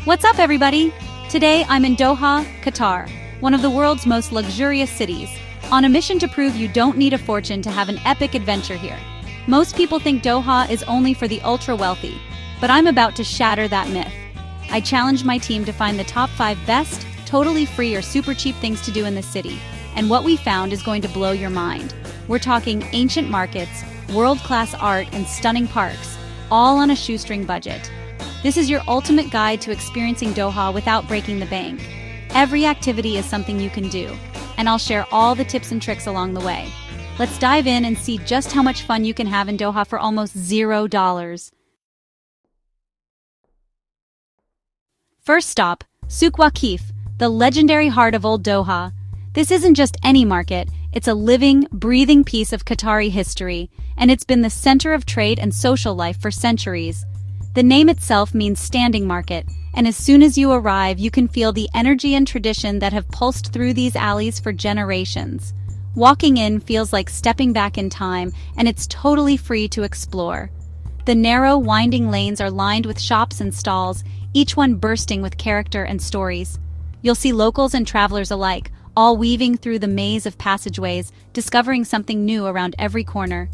What's up, everybody? Today I'm in Doha, Qatar, one of the world's most luxurious cities, on a mission to prove you don't need a fortune to have an epic adventure here. Most people think Doha is only for the ultra-wealthy, but I'm about to shatter that myth. I challenged my team to find the top 5 best, totally free or super cheap things to do in the city, and what we found is going to blow your mind. We're talking ancient markets, world-class art, and stunning parks, all on a shoestring budget. This is your ultimate guide to experiencing Doha without breaking the bank. Every activity is something you can do, and I'll share all the tips and tricks along the way. Let's dive in and see just how much fun you can have in Doha for almost $0. First stop, Souk Waqif, the legendary heart of Old Doha. This isn't just any market, it's a living, breathing piece of Qatari history, and it's been the center of trade and social life for centuries. The name itself means standing market, and as soon as you arrive, you can feel the energy and tradition that have pulsed through these alleys for generations. Walking in feels like stepping back in time, and it's totally free to explore. The narrow, winding lanes are lined with shops and stalls, each one bursting with character and stories. You'll see locals and travelers alike, all weaving through the maze of passageways, discovering something new around every corner.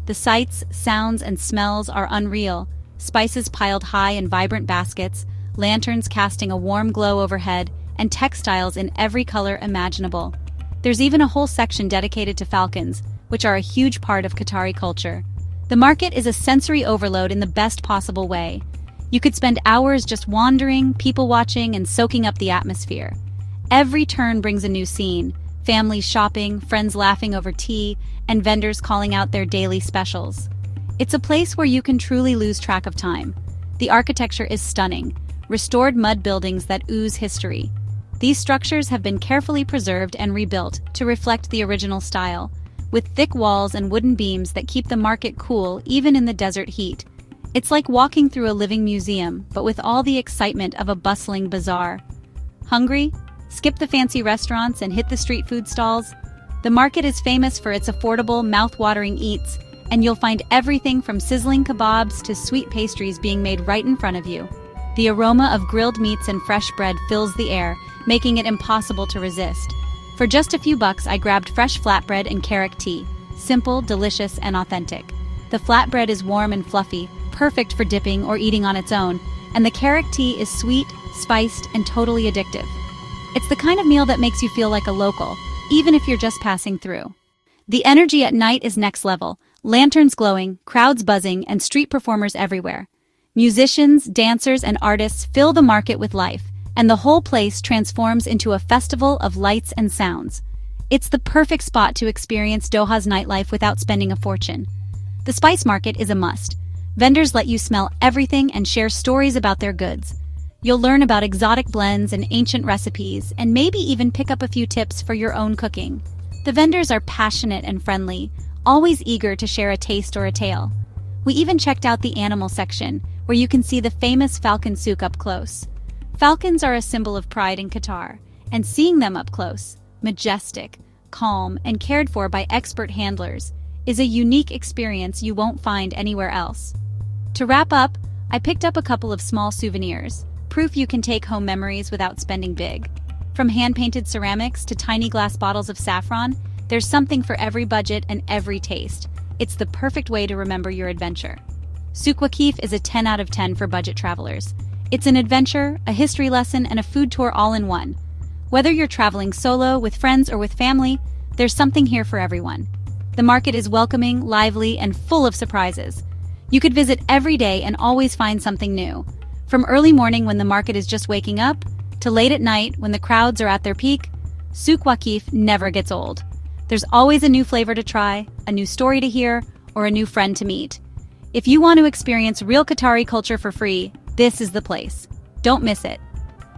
The sights, sounds, and smells are unreal. Spices piled high in vibrant baskets, lanterns casting a warm glow overhead, and textiles in every color imaginable. There's even a whole section dedicated to falcons, which are a huge part of Qatari culture. The market is a sensory overload in the best possible way. You could spend hours just wandering, people watching, and soaking up the atmosphere. Every turn brings a new scene: families shopping, friends laughing over tea, and vendors calling out their daily specials. It's a place where you can truly lose track of time. The architecture is stunning, restored mud buildings that ooze history. These structures have been carefully preserved and rebuilt to reflect the original style, with thick walls and wooden beams that keep the market cool even in the desert heat. It's like walking through a living museum, but with all the excitement of a bustling bazaar. Hungry? Skip the fancy restaurants and hit the street food stalls. The market is famous for its affordable, mouth-watering eats, and you'll find everything from sizzling kebabs to sweet pastries being made right in front of you. The aroma of grilled meats and fresh bread fills the air, making it impossible to resist. For just a few bucks, I grabbed fresh flatbread and carrot tea. Simple, delicious, and authentic. The flatbread is warm and fluffy, perfect for dipping or eating on its own, and the carrot tea is sweet, spiced, and totally addictive. It's the kind of meal that makes you feel like a local, even if you're just passing through. The energy at night is next level. Lanterns glowing, crowds buzzing, and street performers everywhere. Musicians, dancers, and artists fill the market with life, and the whole place transforms into a festival of lights and sounds. It's the perfect spot to experience Doha's nightlife without spending a fortune. The spice market is a must. Vendors let you smell everything and share stories about their goods. You'll learn about exotic blends and ancient recipes, and maybe even pick up a few tips for your own cooking. The vendors are passionate and friendly, always eager to share a taste or a tale. We even checked out the animal section, where you can see the famous falcon souk up close. Falcons are a symbol of pride in Qatar, and seeing them up close, majestic, calm, and cared for by expert handlers, is a unique experience you won't find anywhere else. To wrap up, I picked up a couple of small souvenirs, proof you can take home memories without spending big. From hand-painted ceramics to tiny glass bottles of saffron, there's something for every budget and every taste. It's the perfect way to remember your adventure. Souk Waqif is a 10 out of 10 for budget travelers. It's an adventure, a history lesson, and a food tour all in one. Whether you're traveling solo, with friends, or with family, there's something here for everyone. The market is welcoming, lively, and full of surprises. You could visit every day and always find something new. From early morning when the market is just waking up, to late at night when the crowds are at their peak, Souk Waqif never gets old. There's always a new flavor to try, a new story to hear, or a new friend to meet. If you want to experience real Qatari culture for free, this is the place. Don't miss it.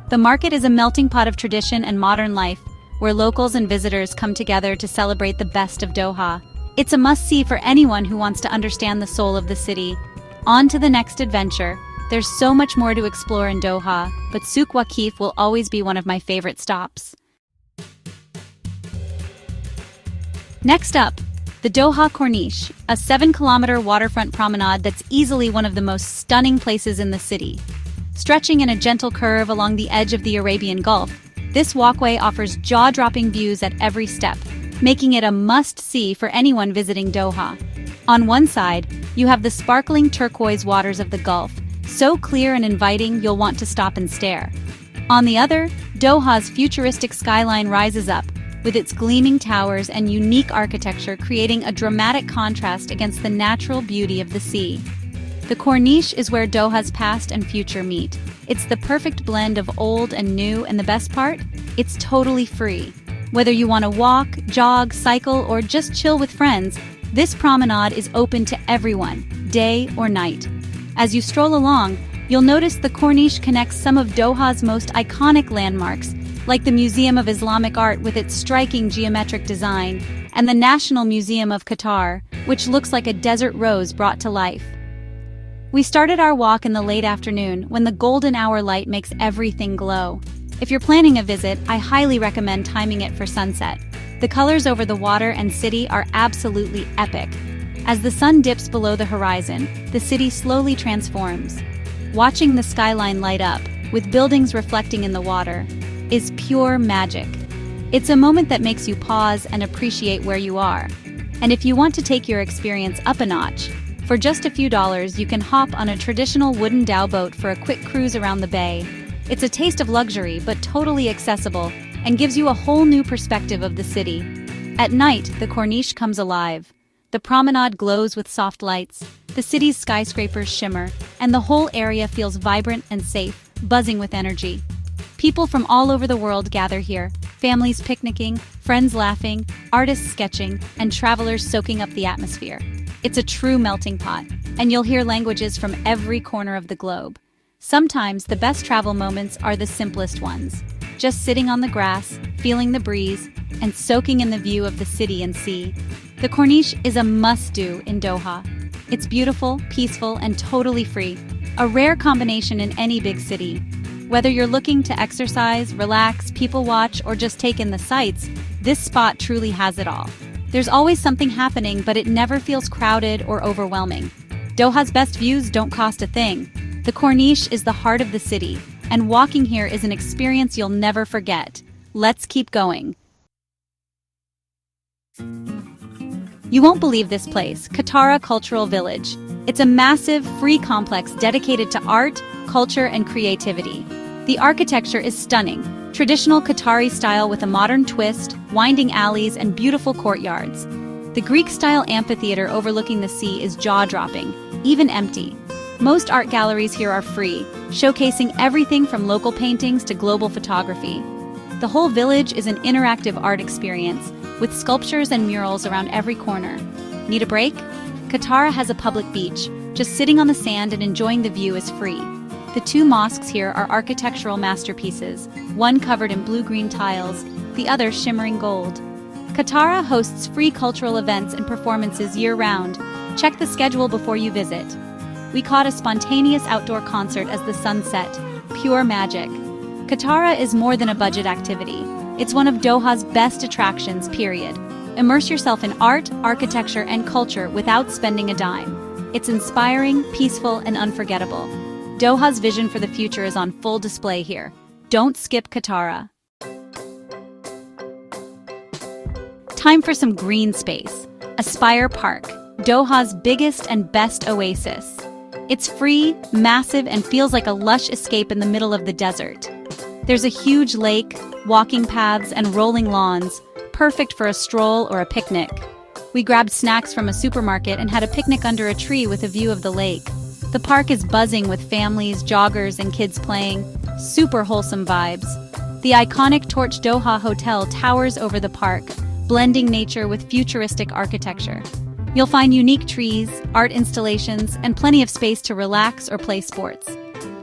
The market is a melting pot of tradition and modern life, where locals and visitors come together to celebrate the best of Doha. It's a must-see for anyone who wants to understand the soul of the city. On to the next adventure. There's so much more to explore in Doha, but Souk Waqif will always be one of my favorite stops. Next up, the Doha Corniche, a 7-kilometer waterfront promenade that's easily one of the most stunning places in the city. Stretching in a gentle curve along the edge of the Arabian Gulf, this walkway offers jaw-dropping views at every step, making it a must-see for anyone visiting Doha. On one side, you have the sparkling turquoise waters of the Gulf, so clear and inviting you'll want to stop and stare. On the other, Doha's futuristic skyline rises up, with its gleaming towers and unique architecture creating a dramatic contrast against the natural beauty of the sea. The Corniche is where Doha's past and future meet. It's the perfect blend of old and new, and the best part? It's totally free. Whether you want to walk, jog, cycle, or just chill with friends, this promenade is open to everyone, day or night. As you stroll along, you'll notice the Corniche connects some of Doha's most iconic landmarks, like the Museum of Islamic Art with its striking geometric design, and the National Museum of Qatar, which looks like a desert rose brought to life. We started our walk in the late afternoon when the golden hour light makes everything glow. If you're planning a visit, I highly recommend timing it for sunset. The colors over the water and city are absolutely epic. As the sun dips below the horizon, the city slowly transforms. Watching the skyline light up, with buildings reflecting in the water, is pure magic. It's a moment that makes you pause and appreciate where you are. And if you want to take your experience up a notch, for just a few dollars you can hop on a traditional wooden dhow boat for a quick cruise around the bay. It's a taste of luxury but totally accessible and gives you a whole new perspective of the city. At night, the Corniche comes alive. The promenade glows with soft lights, the city's skyscrapers shimmer, and the whole area feels vibrant and safe, buzzing with energy. People from all over the world gather here, families picnicking, friends laughing, artists sketching, and travelers soaking up the atmosphere. It's a true melting pot, and you'll hear languages from every corner of the globe. Sometimes the best travel moments are the simplest ones. Just sitting on the grass, feeling the breeze, and soaking in the view of the city and sea. The Corniche is a must-do in Doha. It's beautiful, peaceful, and totally free, a rare combination in any big city. Whether you're looking to exercise, relax, people watch, or just take in the sights, this spot truly has it all. There's always something happening, but it never feels crowded or overwhelming. Doha's best views don't cost a thing. The Corniche is the heart of the city, and walking here is an experience you'll never forget. Let's keep going. You won't believe this place, Qatar Cultural Village. It's a massive, free complex dedicated to art, culture, and creativity. The architecture is stunning, traditional Qatari style with a modern twist, winding alleys, and beautiful courtyards. The Greek-style amphitheater overlooking the sea is jaw-dropping, even empty. Most art galleries here are free, showcasing everything from local paintings to global photography. The whole village is an interactive art experience, with sculptures and murals around every corner. Need a break? Qatar has a public beach. Just sitting on the sand and enjoying the view is free. The two mosques here are architectural masterpieces, one covered in blue-green tiles, the other shimmering gold. Qatar hosts free cultural events and performances year-round. Check the schedule before you visit. We caught a spontaneous outdoor concert as the sun set. Pure magic. Qatar is more than a budget activity. It's one of Doha's best attractions, period. Immerse yourself in art, architecture, and culture without spending a dime. It's inspiring, peaceful, and unforgettable. Doha's vision for the future is on full display here. Don't skip Qatar. Time for some green space. Aspire Park, Doha's biggest and best oasis. It's free, massive, and feels like a lush escape in the middle of the desert. There's a huge lake, walking paths, and rolling lawns, perfect for a stroll or a picnic. We grabbed snacks from a supermarket and had a picnic under a tree with a view of the lake. The park is buzzing with families, joggers, and kids playing. Super wholesome vibes. The iconic Torch Doha Hotel towers over the park, blending nature with futuristic architecture. You'll find unique trees, art installations, and plenty of space to relax or play sports.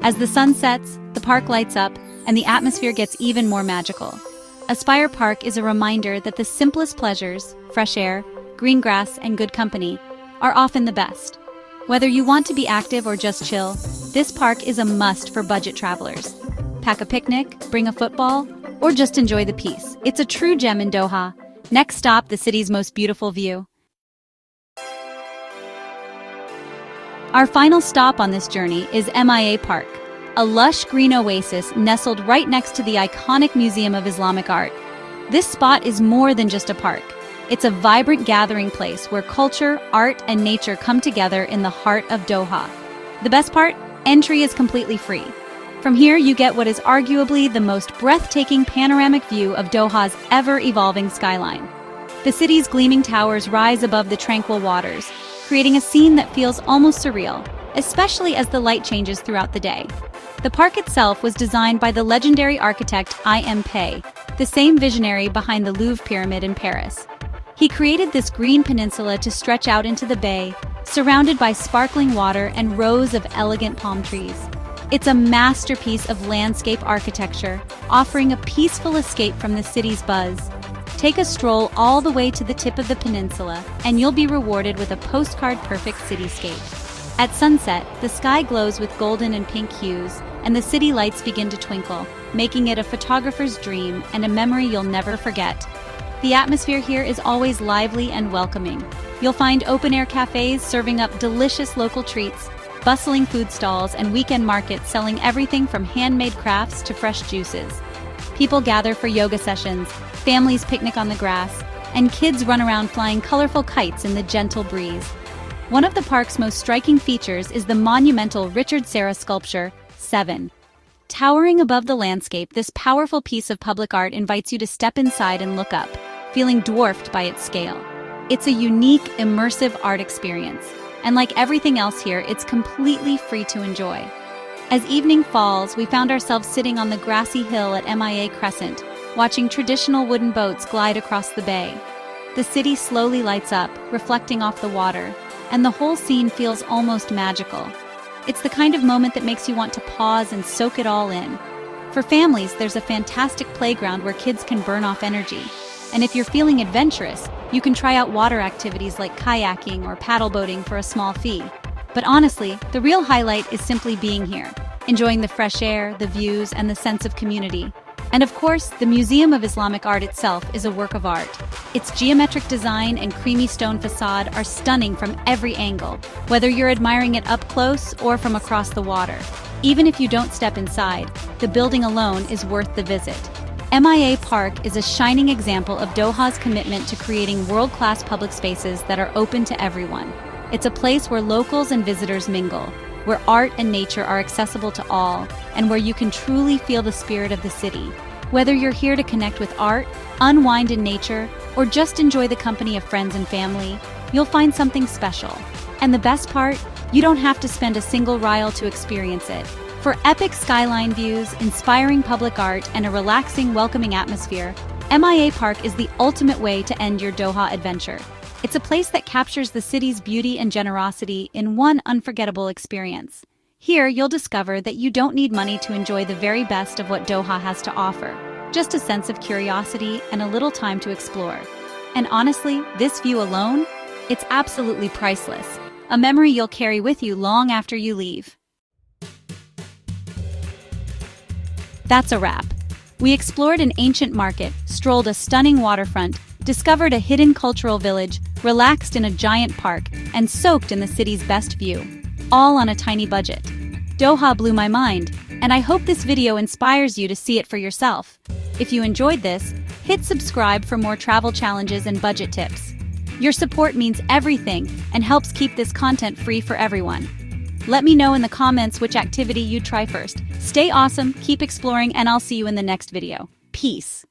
As the sun sets, the park lights up, and the atmosphere gets even more magical. Aspire Park is a reminder that the simplest pleasures, fresh air, green grass, and good company, are often the best. Whether you want to be active or just chill, this park is a must for budget travelers. Pack a picnic, bring a football, or just enjoy the peace. It's a true gem in Doha. Next stop, the city's most beautiful view. Our final stop on this journey is MIA Park, a lush green oasis nestled right next to the iconic Museum of Islamic Art. This spot is more than just a park. It's a vibrant gathering place where culture, art, and nature come together in the heart of Doha. The best part? Entry is completely free. From here, you get what is arguably the most breathtaking panoramic view of Doha's ever-evolving skyline. The city's gleaming towers rise above the tranquil waters, creating a scene that feels almost surreal, especially as the light changes throughout the day. The park itself was designed by the legendary architect I.M. Pei, the same visionary behind the Louvre Pyramid in Paris. He created this green peninsula to stretch out into the bay, surrounded by sparkling water and rows of elegant palm trees. It's a masterpiece of landscape architecture, offering a peaceful escape from the city's buzz. Take a stroll all the way to the tip of the peninsula, and you'll be rewarded with a postcard-perfect cityscape. At sunset, the sky glows with golden and pink hues, and the city lights begin to twinkle, making it a photographer's dream and a memory you'll never forget. The atmosphere here is always lively and welcoming. You'll find open-air cafes serving up delicious local treats, bustling food stalls, and weekend markets selling everything from handmade crafts to fresh juices. People gather for yoga sessions, families picnic on the grass, and kids run around flying colorful kites in the gentle breeze. One of the park's most striking features is the monumental Richard Serra sculpture, 7. Towering above the landscape, this powerful piece of public art invites you to step inside and look up, feeling dwarfed by its scale. It's a unique, immersive art experience, and like everything else here, it's completely free to enjoy. As evening falls, we found ourselves sitting on the grassy hill at MIA Crescent, watching traditional wooden boats glide across the bay. The city slowly lights up, reflecting off the water, and the whole scene feels almost magical. It's the kind of moment that makes you want to pause and soak it all in. For families, there's a fantastic playground where kids can burn off energy. And if you're feeling adventurous, you can try out water activities like kayaking or paddle boating for a small fee. But honestly, the real highlight is simply being here, enjoying the fresh air, the views, and the sense of community. And of course, the Museum of Islamic Art itself is a work of art. Its geometric design and creamy stone facade are stunning from every angle, whether you're admiring it up close or from across the water. Even if you don't step inside, the building alone is worth the visit. MIA Park is a shining example of Doha's commitment to creating world-class public spaces that are open to everyone. It's a place where locals and visitors mingle, where art and nature are accessible to all, and where you can truly feel the spirit of the city. Whether you're here to connect with art, unwind in nature, or just enjoy the company of friends and family, you'll find something special. And the best part? You don't have to spend a single rial to experience it. For epic skyline views, inspiring public art, and a relaxing, welcoming atmosphere, MIA Park is the ultimate way to end your Doha adventure. It's a place that captures the city's beauty and generosity in one unforgettable experience. Here, you'll discover that you don't need money to enjoy the very best of what Doha has to offer, just a sense of curiosity and a little time to explore. And honestly, this view alone, it's absolutely priceless, a memory you'll carry with you long after you leave. That's a wrap. We explored an ancient market, strolled a stunning waterfront, discovered a hidden cultural village, relaxed in a giant park, and soaked in the city's best view, all on a tiny budget. Doha blew my mind, and I hope this video inspires you to see it for yourself. If you enjoyed this, hit subscribe for more travel challenges and budget tips. Your support means everything and helps keep this content free for everyone. Let me know in the comments which activity you'd try first. Stay awesome, keep exploring, and I'll see you in the next video. Peace.